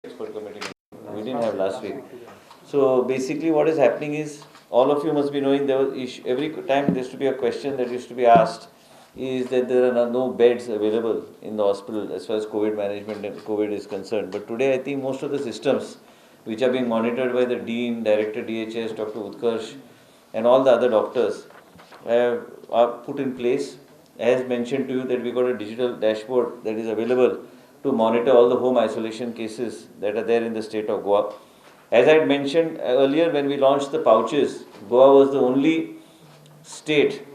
expert committee. We didn't have last week. So basically what is happening is, all of you must be knowing, there was every time there used to be a question that used to be asked, is that there are no beds available in the hospital as far as COVID management and COVID is concerned. But today I think most of the systems which are being monitored by the Dean, Director DHS, Dr. Utkarsh and all the other doctors are put in place. As mentioned to you, that we got a digital dashboard that is available to monitor all the home isolation cases that are there in the state of Goa. As I had mentioned earlier, when we launched the pouches, Goa was the only state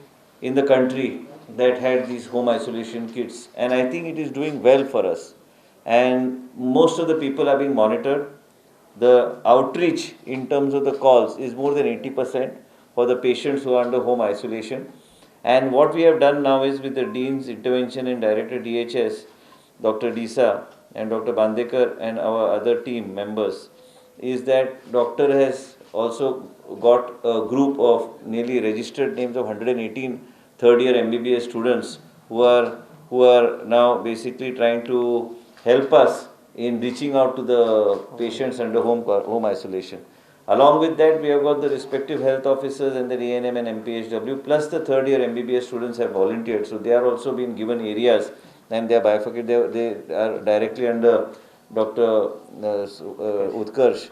in the country that had these home isolation kits, and I think it is doing well for us. And most of the people are being monitored. The outreach in terms of the calls is more than 80% for the patients who are under home isolation. And what we have done now is, with the Dean's intervention and Director DHS, Dr. Disa and Dr. Bandekar and our other team members, is that doctor has also got a group of nearly registered names of 118 third-year MBBS students who are now basically trying to help us in reaching out to the patients under home isolation. Along with that, we have got the respective health officers and the ANM and MPHW, plus the third-year MBBS students have volunteered. So they are also being given areas, and they are bifurcated. They are directly under Dr. Utkarsh.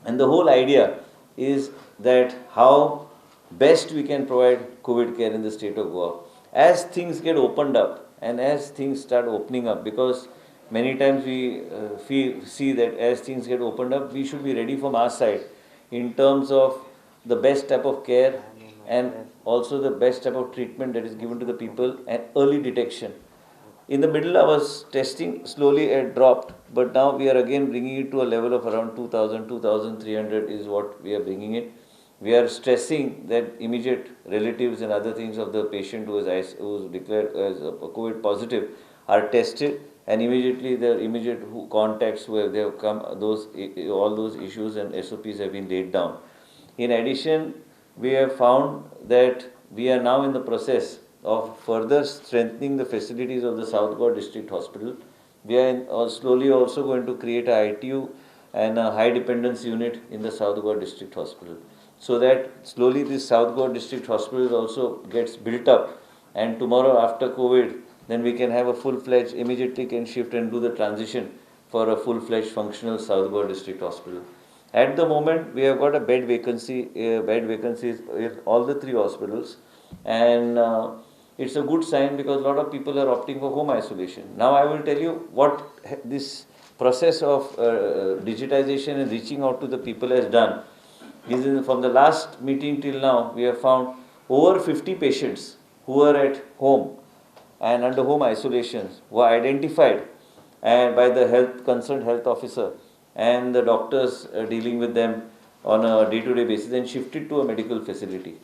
And the whole idea is that how best we can provide COVID care in the state of Goa. As things get opened up and as things start opening up, because many times we see that as things get opened up, we should be ready from our side in terms of the best type of care and also the best type of treatment that is given to the people and early detection. In the middle, I was testing, slowly it dropped, but now we are again bringing it to a level of around 2,000, 2,300 is what we are bringing it. We are stressing that immediate relatives and other things of the patient who is declared as COVID positive are tested, and immediately the immediate contacts where they have come, all those issues and SOPs have been laid down. In addition, we have found that we are now in the process of further strengthening the facilities of the South Goa District Hospital. We are slowly also going to create a ITU and a high dependence unit in the South Goa District Hospital, so that slowly this South Goa District Hospital also gets built up, and tomorrow after COVID, then we can have a full-fledged, immediately can shift and do the transition for a full-fledged functional South Goa District Hospital. At the moment, we have got a bed vacancies in all the three hospitals, and it's a good sign because a lot of people are opting for home isolation. Now I will tell you what this process of digitization and reaching out to the people has done. From the last meeting till now, we have found over 50 patients who are at home and under home isolations were identified and by the concerned health officer and the doctors dealing with them on a day-to-day basis and shifted to a medical facility.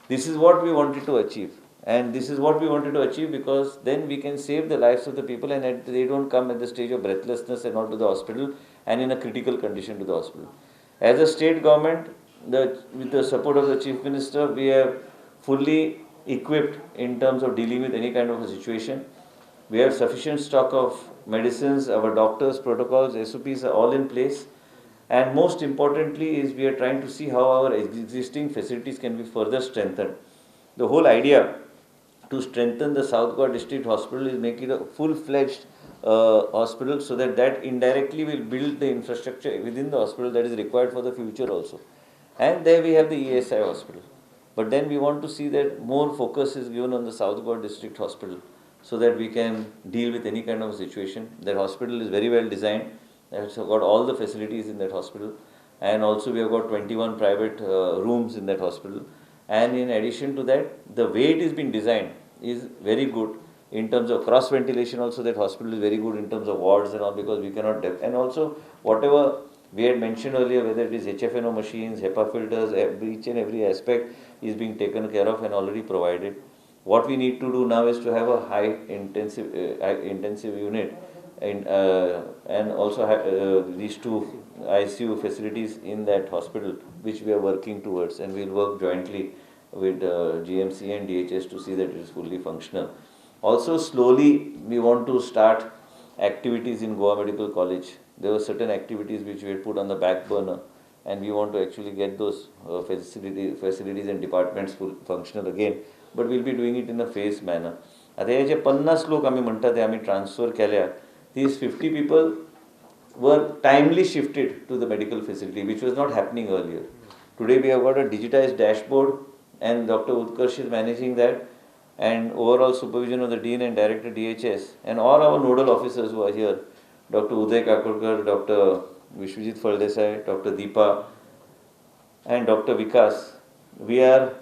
This is what we wanted to achieve. And this is what we wanted to achieve because then we can save the lives of the people and they don't come at the stage of breathlessness and all to the hospital and in a critical condition to the hospital. As a state government, with the support of the Chief Minister, we are fully equipped in terms of dealing with any kind of a situation. We have sufficient stock of medicines, our doctors, protocols, SOPs are all in place. And most importantly is we are trying to see how our existing facilities can be further strengthened. The whole idea to strengthen the South Goa District Hospital is make it a full-fledged hospital, so that indirectly will build the infrastructure within the hospital that is required for the future also. And there we have the ESI hospital. But then we want to see that more focus is given on the South Goa District Hospital so that we can deal with any kind of situation. That hospital is very well designed. It's got all the facilities in that hospital. And also we have got 21 private rooms in that hospital. And in addition to that, the way it is being designed is very good in terms of cross ventilation. Also that hospital is very good in terms of wards and all, because we cannot and also whatever we had mentioned earlier, whether it is HFNO machines, HEPA filters, each and every aspect is being taken care of and already provided. What we need to do now is to have a high intensive unit and also have these two ICU facilities in that hospital, which we are working towards, and we will work jointly with GMC and DHS to see that it is fully functional. Also, slowly we want to start activities in Goa Medical College. There were certain activities which we had put on the back burner, and we want to actually get those facilities and departments functional again. But we'll be doing it in a phased manner. आता हे जे 50 लोक आम्ही म्हणतात ते आम्ही transfer केल्या, these 50 people were timely shifted to the medical facility, which was not happening earlier. Today we have got a digitized dashboard, and Dr. Utkarsh is managing that, and overall supervision of the Dean and Director DHS, and all our nodal officers who are here, Dr. Uday Kakurkar, Dr. Vishwajit Faldesai, Dr. Deepa, and Dr. Vikas. We are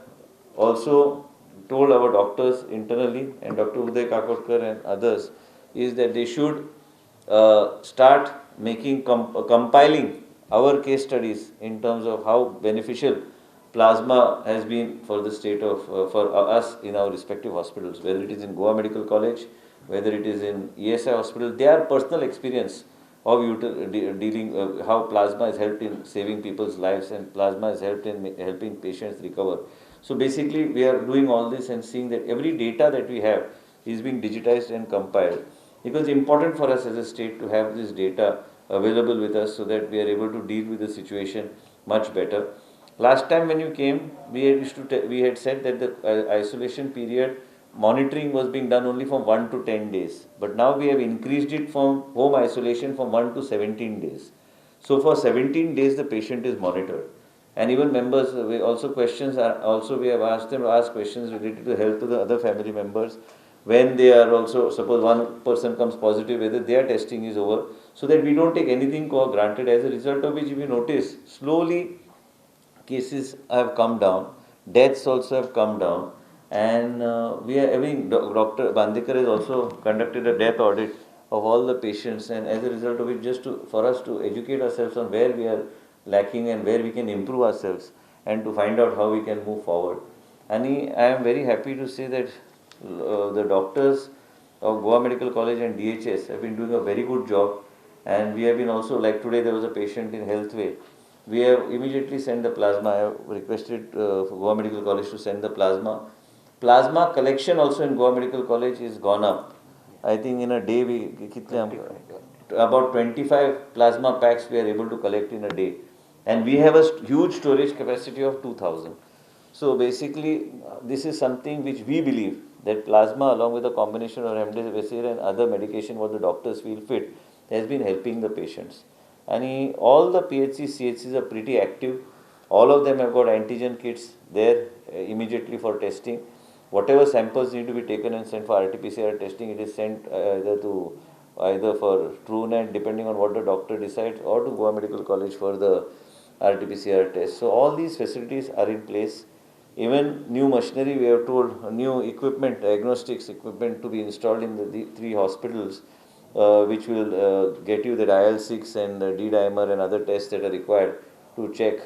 also told our doctors internally, and Dr. Uday Kakurkar and others, is that they should start making compiling our case studies in terms of how beneficial plasma has been for the state of for us in our respective hospitals, whether it is in Goa Medical College, whether it is in ESI hospital. Their personal experience of dealing how plasma has helped in saving people's lives, and plasma has helped in helping patients recover. So basically we are doing all this and seeing that every data that we have is being digitized and compiled, because it's important for us as a state to have this data available with us so that we are able to deal with the situation much better. Last time when you came, we had said that the isolation period monitoring was being done only from 1 to 10 days. But now we have increased it from home isolation from 1 to 17 days. So for 17 days the patient is monitored. And even members, we have asked them to ask questions related to health to the other family members. When they are also, suppose one person comes positive, whether their testing is over, so that we don't take anything for granted. As a result of which, if you notice, slowly cases have come down, deaths also have come down, and we are having Dr. Bandekar has also conducted a death audit of all the patients, and as a result of it, for us to educate ourselves on where we are lacking and where we can improve ourselves, and to find out how we can move forward. And I am very happy to say that the doctors of Goa Medical College and DHS have been doing a very good job, and we have been also, like today there was a patient in Healthway. We have immediately sent the plasma. I have requested Goa Medical College to send the plasma. Plasma collection also in Goa Medical College is gone up. I think in a day about 25 plasma packs we are able to collect in a day, and we have a huge storage capacity of 2000. So basically this is something which we believe that plasma, along with a combination of remdesivir and other medication what the doctors feel fit, has been helping the patients. And all the PHCs, CHCs are pretty active. All of them have got antigen kits there immediately for testing. Whatever samples need to be taken and sent for RT-PCR testing, it is sent either for TrueNet, depending on what the doctor decides, or to Goa Medical College for the RT-PCR test. So all these facilities are in place. Even new machinery, we have told, new equipment, diagnostics equipment to be installed in the 3 hospitals, which will get you the IL-6 and the D-dimer and other tests that are required to check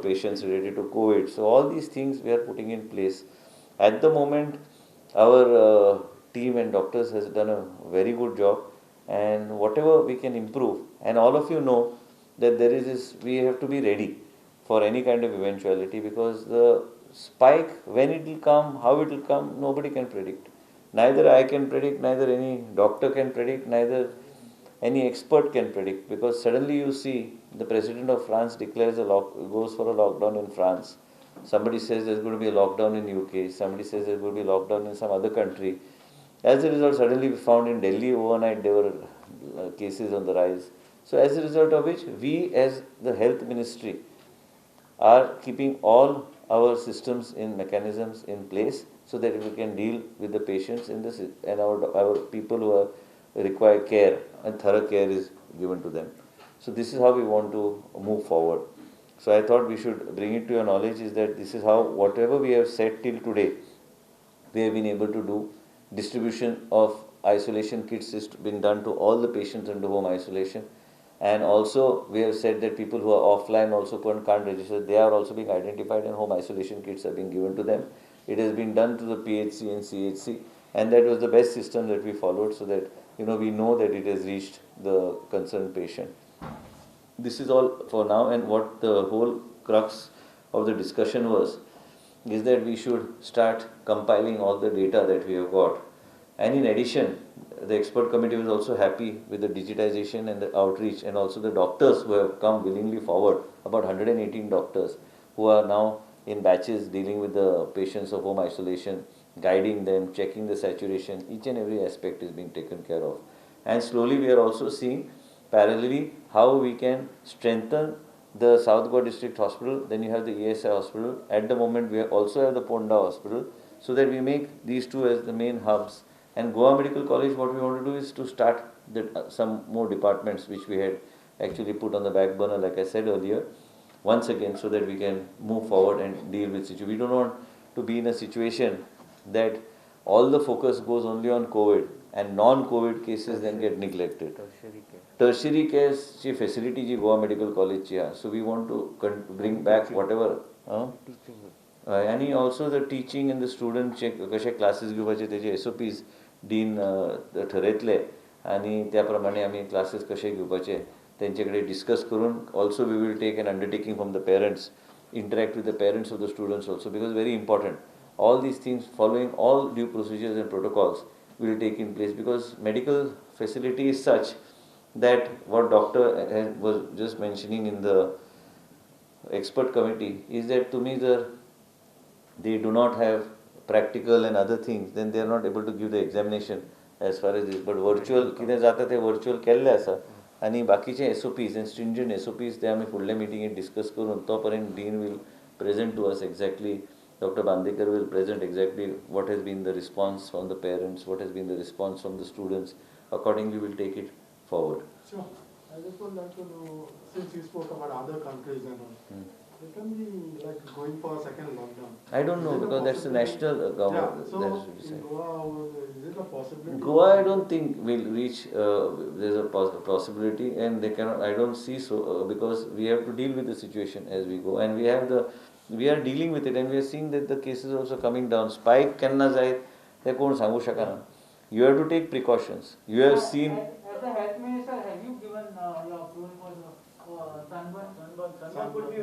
patients related to COVID. So all these things we are putting in place. At the moment, our team and doctors has done a very good job, and whatever we can improve, and all of you know that there is this, we have to be ready for any kind of eventuality, because the spike, when it will come, how it will come, nobody can predict. Neither I can predict, neither any doctor can predict, neither any expert can predict, because suddenly you see the president of France declares goes for a lockdown in France. Somebody says there's going to be a lockdown in UK. Somebody says there's going to be a lockdown in some other country. As a result, suddenly we found in Delhi overnight there were cases on the rise. So as a result of which, we as the health ministry are keeping all our systems in mechanisms in place so that we can deal with the patients in this, and our people who are require care, and thorough care is given to them. So this is how we want to move forward. So I thought we should bring it to your knowledge, is that this is how whatever we have said till today, we have been able to do. Distribution of isolation kits is being done to all the patients under home isolation. And also we have said that people who are offline also can't register, they are also being identified and home isolation kits are being given to them. It has been done to the PHC and CHC, and that was the best system that we followed, so that we know that it has reached the concerned patient. This is all for now, and what the whole crux of the discussion was is that we should start compiling all the data that we have got. And in addition, the expert committee was also happy with the digitization and the outreach, and also the doctors who have come willingly forward, about 118 doctors who are now in batches dealing with the patients of home isolation, guiding them, checking the saturation. Each and every aspect is being taken care of. And slowly we are also seeing parallelly how we can strengthen the South Goa District Hospital. Then you have the ESI Hospital. At the moment we also have the Ponda Hospital, so that we make these two as the main hubs. And Goa Medical College, what we want to do is to start some more departments which we had actually put on the back burner, like I said earlier, once again, so that we can move forward and deal with situation. We don't want to be in a situation that all the focus goes only on COVID and non-COVID cases then get neglected. Tertiary care ची facility जी Goa Medical College ची आहे. So we want to bring back whatever. And also the teaching and the student कशे classes घेवपाचे त्याचे SOPs dean ठरयतले आणि त्याप्रमाणे आम्ही classes कशे घेवपाचे त्यांच्याकडे डिस्कस करून also we will take an undertaking from the parents, interact with the parents of the students also, because very important. All these things, following all due procedures and protocols, will take in place, because medical facility is such that what doctor was just mentioning in the expert committee is that to me they do not have practical and other things, then they are not able to give the examination as far as this. But virtual कितें जाता ते virtual केल्ले आसा आणि बाकीचे SOPs and stringent SOPs ते आमी फुडल्या मिटिंगेत डिस्कस करून तो पर्यंत Dean will present to us exactly, Dr. Bandekar will present exactly what has been the response from the parents, what has been the response from the students. Accordingly, we will take it forward. Sure. I just would like to know, since you spoke about other countries and all, they can be like going for a second lockdown. I don't know, because that's the national government. Yeah, so in Goa, is it a possibility? Goa, I don't think will reach, there's a possibility, and they cannot, I don't see so, because we have to deal with the situation as we go, and we are dealing with it, and we are seeing that the cases also coming down. Spike केन्ना जायत ते कोण सांगू शकना. You have to take precautions. You have seen. As a health minister, have you given your approval for sunburn? Sunburn could be.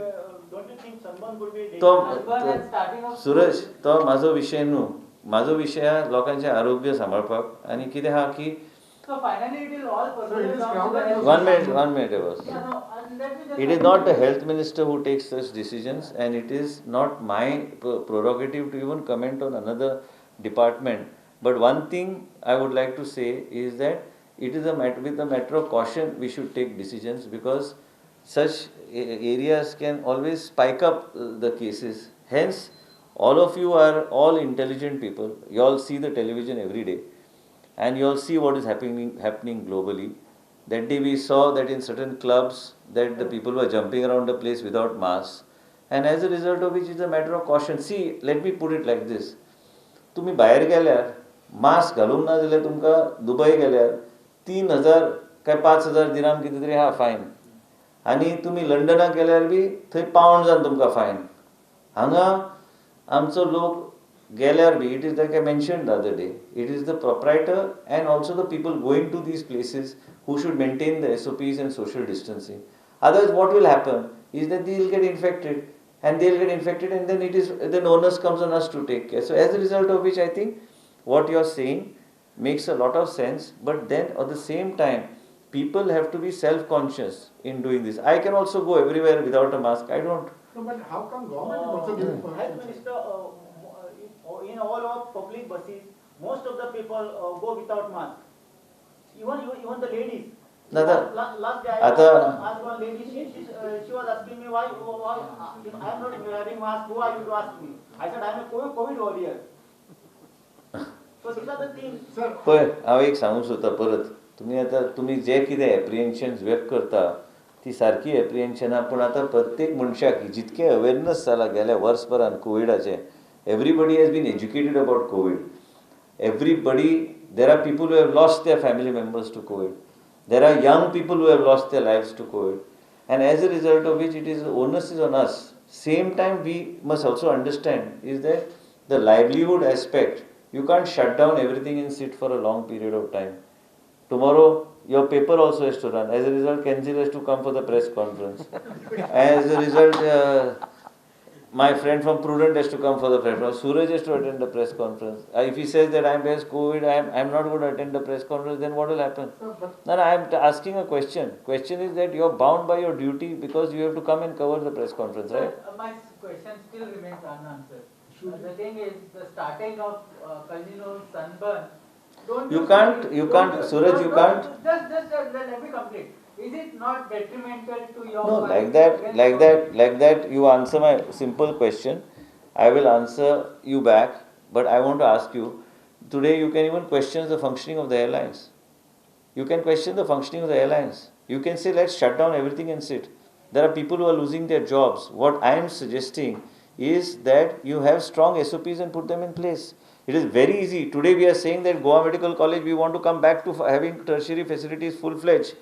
Don't you think sunburn could be? Sunburn and starting of. सुरज, तो माझो विषय न्हू. माझो विषय हा लोकांचे आरोग्य सांभाळपाक आणि कितें हा की. So finally, it will all percolate down to the health. 1 minute, boss. Yeah, no, and let me just. It is not the health minister who takes such decisions, and it is not my prerogative to even comment on another department. But one thing I would like to say is that it is with a matter of caution we should take decisions, because such areas can always spike up the cases. Hence, all of you are all intelligent people. You all see the television every day, and you all see what is happening globally. That day we saw that in certain clubs that the people were jumping around the place without masks, and as a result of which, it's a matter of caution. See, let me put it like this: तुम्ही बाहेर गेल्यार mask घालूंक ना जाल्यार तुमकां दुबय गेल्यार 3,000 काय 5,000 dirham कितें तरी आहा फायन, आनी तुमी लंडनाक गेल्यार बी थंय £1 तुमकां फायन. हांगा आमचो लोक गेल्यार B, it is like I mentioned the other day, it is the proprietor and also the people going to these places who should maintain the SOPs and social distancing. Otherwise, what will happen is that they will get infected, and they will get infected, and then onus comes on us to take care. So as a result of which, I think what you are saying makes a lot of sense, but then at the same time, people have to be self-conscious in doing this. I can also go everywhere without a mask. I don't. No, but how come government is also giving Health permission? minister, in all our public buses, most of the people go without mask. Even the ladies. Last day I asked one lady, she was asking me why if I am not wearing mask, who are you to ask me? I said I am a COVID warrior. So these are the things. पळय, हांव एक सांगूंक सोदता परत. तुमी जे कितें एप्रिहेन्शन्स व्यक्त करता ती सारकी एप्रिहेन्शनां, पूण आतां प्रत्येक मनशाक जितकें अवेरनस जाला गेल्या वर्सभरान कोविडाचें, everybody has been educated about COVID. There are people who have lost their family members to COVID. There are young people who have lost their lives to COVID. And as a result of which, onus is on us. Same time, we must also understand is that the livelihood aspect, you can't shut down everything and sit for a long period of time. Tomorrow, your paper also has to run. As a result, Kenzil has to come for the press conference. As a result, my friend from Prudent has to come for the press conference. Suraj has to attend the press conference. If he says that I has COVID, I am not going to attend the press conference, then what will happen? Sir, but No, I am asking a question. Question is that you are bound by your duty because you have to come and cover the press conference, right? My question still remains unanswered. Should The thing is, the starting of Kalnino Sunburn, don't You use- can't, don't use- Suraj, you can't. Just let me complete. Is it not detrimental to your? No, fight like that, you answer my simple question. I will answer you back, but I want to ask you, today you can even question the functioning of the airlines. You can question the functioning of the airlines. You can say, let's shut down everything and sit. There are people who are losing their jobs. What I am suggesting is that you have strong SOPs and put them in place. It is very easy. Today we are saying that Goa Medical College, we want to come back to having tertiary facilities full-fledged.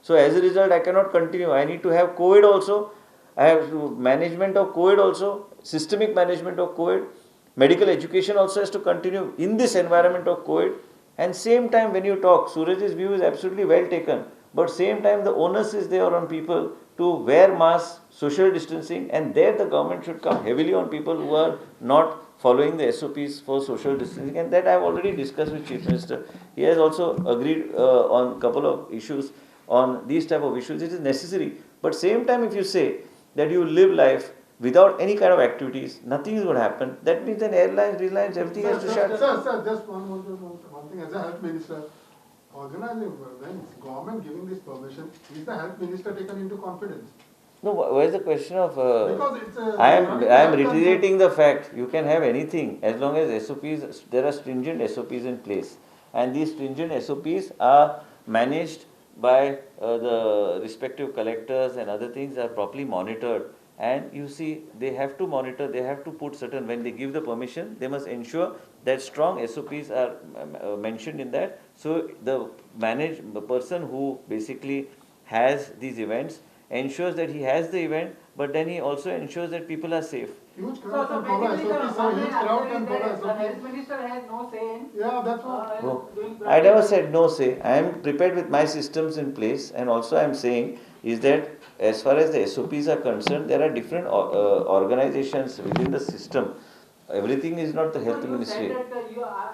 So as a result, I cannot continue. I need to have COVID also. I have management of COVID also, systemic management of COVID. Medical education also has to continue in this environment of COVID. And same time when you talk, Suraj's view is absolutely well taken. But same time the onus is there on people to wear masks, social distancing, and there the government should come heavily on people who are not following the SOPs for social distancing. And that I have already discussed with Chief Minister. He has also agreed on a couple of issues. On these type of issues, it is necessary. But same time, if you say that you live life without any kind of activities, nothing is going to happen. That means then airlines, reliance, everything has to shut. Sir, just one thing. As a health minister, organizing when government giving this permission, is the health minister taken into confidence? No, where is the question of? Because it's a. I am reiterating the fact. You can have anything as long as SOPs. There are stringent SOPs in place, and these stringent SOPs are managed by the respective collectors, and other things are properly monitored. And you see, they have to monitor, they have to put certain, when they give the permission, they must ensure that strong SOPs are mentioned in that. So the person who basically has these events ensures that he has the event, but then he also ensures that people are safe. Huge So crowd can follow basically, SOP, the sir. Huge crowd can the follow health SOP. minister has no say in. Yeah, that's what. Oh, doing I never said no say. I am prepared with my systems in place, and also I am saying is that as far as the SOPs are concerned, there are different organizations within the system. Everything is not the health You ministry. said that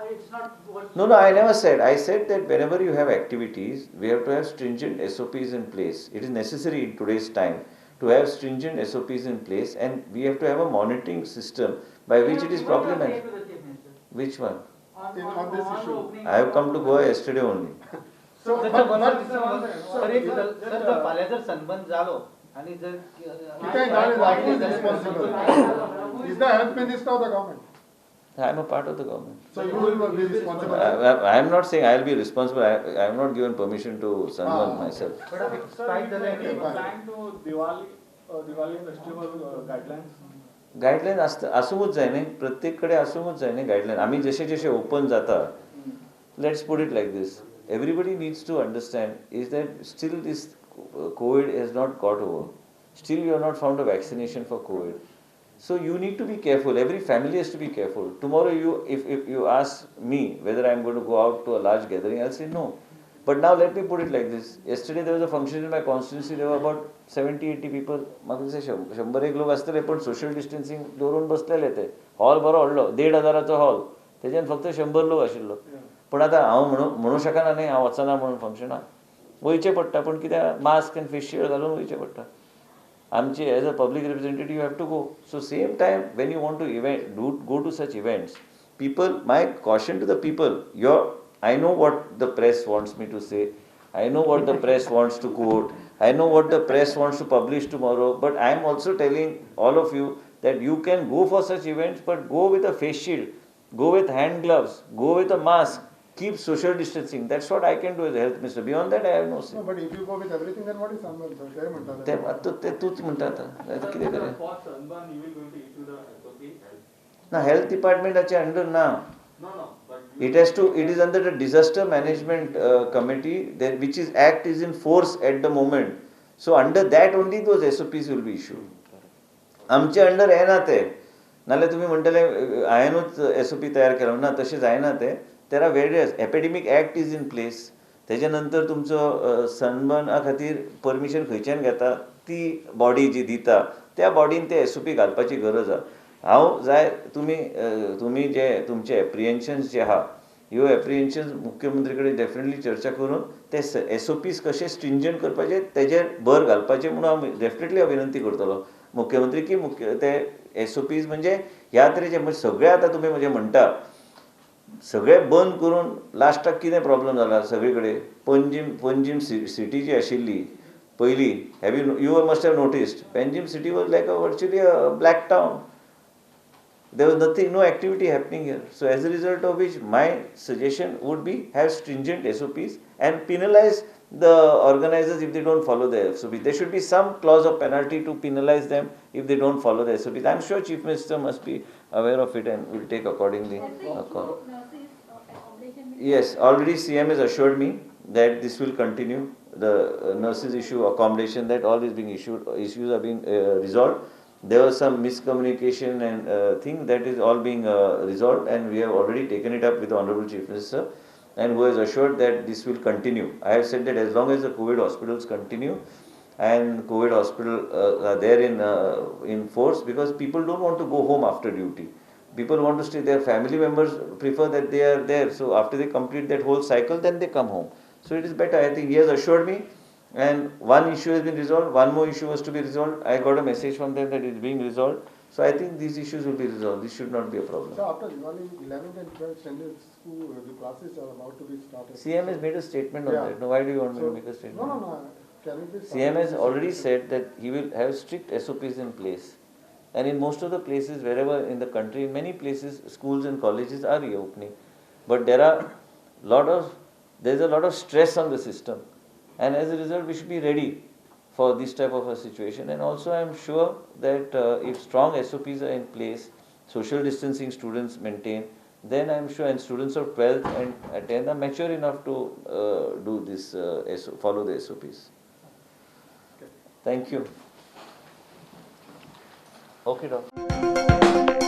it's not what. No, I never said. I said that whenever you have activities, we have to have stringent SOPs in place. It is necessary in today's time to have stringent SOPs in place, and we have to have a monitoring system by which it is properly managed. Which one? On this issue. I have come to Goa yesterday only. So, sir एक sir जर फाल्यां जर sunburn जालो आणि जर who is responsible? Is the health minister or the government? I am a part of the government. So you will be responsible. I am not saying I will be responsible. I am not given permission to sunburn myself. Strike झाले plan to Diwali festival guidelines? गायडलाईन असूंकच जाय न्ही प्रत्येक कडेन असूंकच जाय न्ही गायडलाईन आमी जशे जशे ओपन जाता let's put it like this everybody needs to understand is that still this COVID has not got over still you are not found a vaccination for COVID so you need to be careful. Every family has to be careful. Tomorrow if you ask me whether I am going to go out to a large gathering, I'll say no. But now let me put it like this. Yesterday there was a function in my constituency. There were about 70-80 people. म्हाका दिसता 100-1 लोक आसतले पण social distancing दवरून बसलेले ते hall बरो व्हडलो 1,500 हॉल तेच्यान फक्त 100 लोक आशिल्लो पण आतां हांव म्हणू शकना न्ही हांव वचना म्हणून फंक्शनाक वयचें पडटा पण कित्याक मास्क आनी फेस शील्ड घालून वयचें पडटा आमचे as a public representative you have to go so same time when you want to go to such events people my caution to the people I know what the press wants me to say, I know what the press wants to quote, I know what the press wants to publish tomorrow, but I am also telling all of you that you can go for such events, but go with a face shield, go with hand gloves, go with a mask, keep social distancing. That's what I can do as a health minister. Beyond that I have no say. No, but if you go with everything, then what is sunburn, sir? काय म्हणतात? ते आता ते तूच म्हणटा आता आता कितें करें For Sunburn, you will going to issue the SOP? ना हेल्थ डिपार्टमेंटाचे अंडर ना No, but it is under the disaster management committee that which is act is in force at the moment, so under that only those SOPs will be issued. आमचे under येना ते नाल्यार तुमी म्हणटले हांवेनूच SOP तयार केलो ना तशें जायना ते there are various epidemic act is in place तेच्या नंतर तुमचो सनबर्ना खातीर परमिशन खंयच्यान घेता ती बॉडी जी दिता त्या बॉडीन ते SOP घालपाची गरज आहा. हांव जाय तुमी जे तुमचे एप्रिहेन्शन्स जे आहा ह्यो एप्रिहेन्शन्स मुख्यमंत्री कडेन डेफिनेटली चर्चा करून ते SOPs कशे स्ट्रिंजंट करपाचे तेजेर भर घालपाचे म्हणून हांव डेफिनेटली विनंती करतलो मुख्यमंत्री की ते SOPs म्हणजे ह्या तरेचे म्हणजे सगळे आतां तुमी म्हणजे म्हणटा सगळे बंद करून लास्टाक कितें प्रॉब्लेम जाला सगळे कडेन पंजीम सिटी जी आशिल्ली पयलीं you must have noticed Panjim city was like virtually a black town. There was no activity happening here. So as a result of which my suggestion would be have stringent SOPs and penalize the organizers if they don't follow the SOPs. There should be some clause of penalty to penalize them if they don't follow the SOPs. I'm sure Chief Minister must be aware of it and will take accordingly a call. Yes, already CM has assured me that this will continue. The nurses issue accommodation, that all is being issues are being resolved. There was some miscommunication and thing that is all being resolved, and we have already taken it up with the Honorable Chief Minister, and who has assured that this will continue. I have said that as long as the COVID hospitals continue and COVID hospital are there in force, because people don't want to go home after duty. People want to stay. Their family members prefer that they are there. So after they complete that whole cycle, then they come home. So it is better. I think he has assured me. And one issue has been resolved, one more issue was to be resolved. I got a message from them that it is being resolved. So I think these issues will be resolved. This should not be a problem. So after Diwali, 11th and 12th standard school, the classes are about to be started. CM has made a statement on that. No, why do you want me to make a statement? No. Can it be CM has already said that he will have strict SOPs in place. And in most of the places, wherever in the country, in many places, schools and colleges are reopening. But there is a lot of stress on the system. And as a result, we should be ready for this type of a situation. And also, I am sure that if strong SOPs are in place, social distancing students maintain, then I am sure, and students of 12th and 10th are mature enough to do this, follow the SOPs. Thank you. Okay, doctor.